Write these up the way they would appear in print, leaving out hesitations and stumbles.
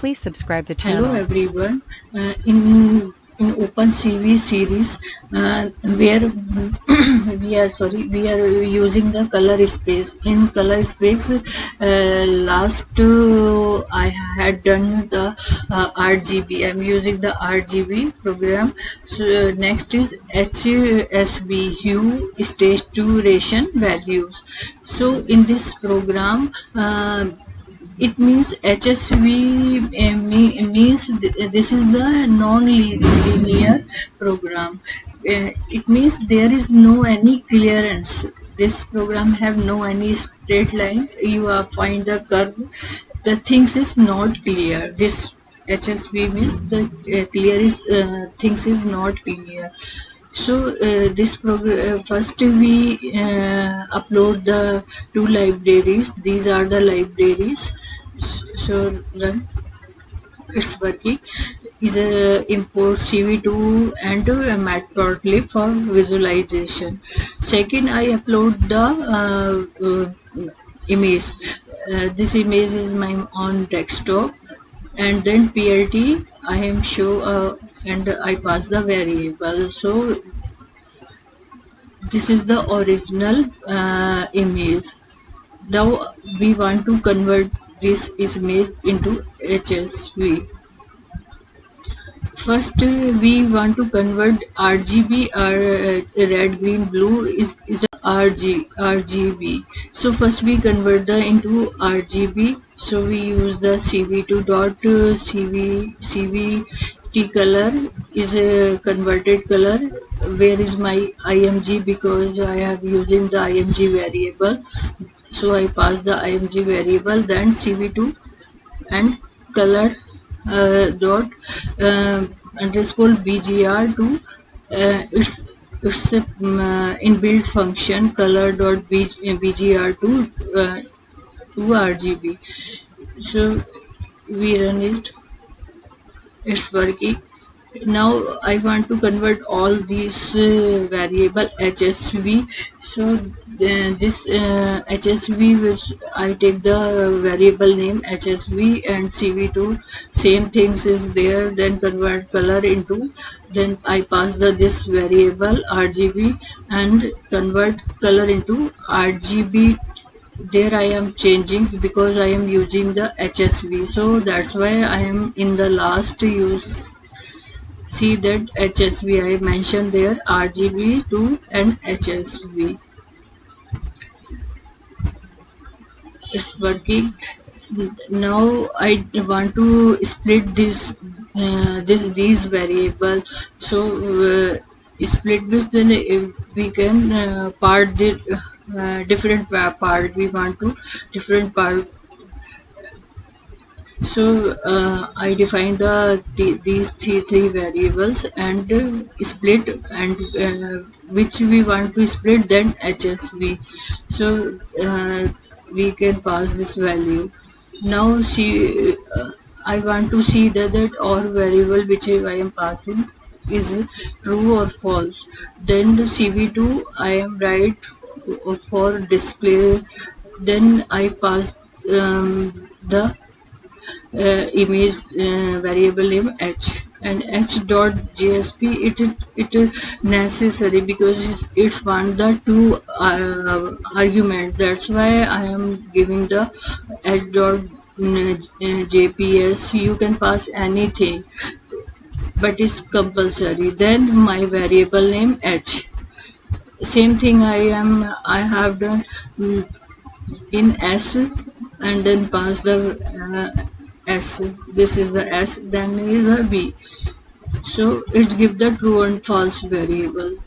Please subscribe the Hello channel. everyone. In Open CV series, where we are using the color space. In color space, last I had done the RGB. I'm using the RGB program. So next is HSV, hue, stage 2 ration values. So in this program, it means HSV means this is the non-linear program. It means there is no any clearance. This program have no any straight line. You find the curve. The things is not clear. This HSV means the clear is things is not clear. So this program first we upload the two libraries. These are the libraries. So run. It's working. Is a import CV2 and matplotlib for visualization. Second, I upload the image. This image is my on desktop, and then PLT I am show and I pass the variable. So this is the original image. Now we want to convert this image into HSV. First, we want to convert RGB or red, green, blue is RGB. So first we convert the into RGB. So we use the CV2.CVT color is a converted color. Where is my IMG? Because I have using the IMG variable. So I pass the IMG variable, then CV2 and color dot underscore BGR to it's a inbuilt function color dot BGR to RGB. So we run it. It's working. Now I want to convert all these variable HSV. So this HSV, which I take the variable name HSV and CV2, same things is there. Then convert color into. Then I pass the this variable RGB and convert color into RGB. There I am changing because I am using the HSV. So that's why I am in the last use. See that HSV I mentioned there, RGB2 and HSV. It's working. Now I want to split these variable. So split this, then we can part the different part. We want to different part. So I define these three variables and split, and which we want to split, then HSV. So we can pass this value. Now see, I want to see that or variable which I am passing is true or false. Then the CV2 I am write for display. Then I pass the image variable name h, and h.jsp it necessary because it's want the two argument. That's why I am giving the h.jps. You can pass anything, but it's compulsory. Then my variable name h. Same thing I have done in s, and then pass the S. This is the S, then is a B. So it gives the true and false variable.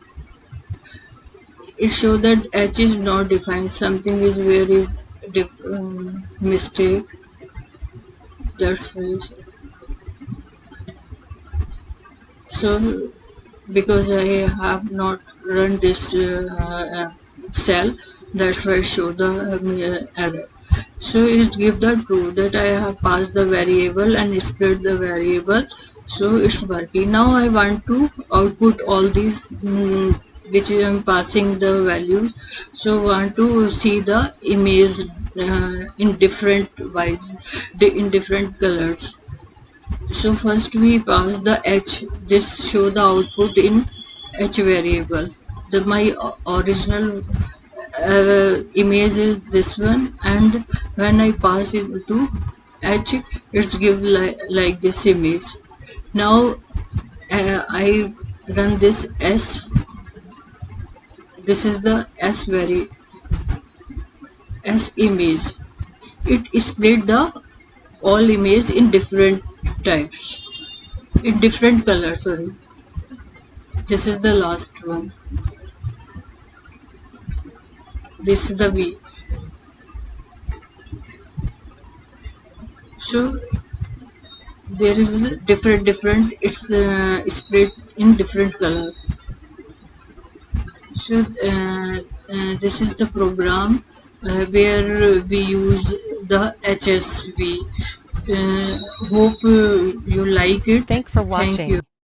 It shows that H is not defined. Something is where is mistake. That's why. So because I have not run this cell, that's why I show the error. So it gives the true that I have passed the variable and split the variable. So it's working. Now I want to output all these which I am passing the values. So want to see the image in different wise, in different colors. So first we pass the H. This show the output in H variable. My original image is this one, and when I pass it to H, it's give like this image. Now I run this S. This is the S image. It split the all image in different types, in different colors. Sorry, this is the last one. This is the V. So there is different. It's split in different color. So this is the program where we use the HSV. Hope you like it. Thanks for Thank you. watching.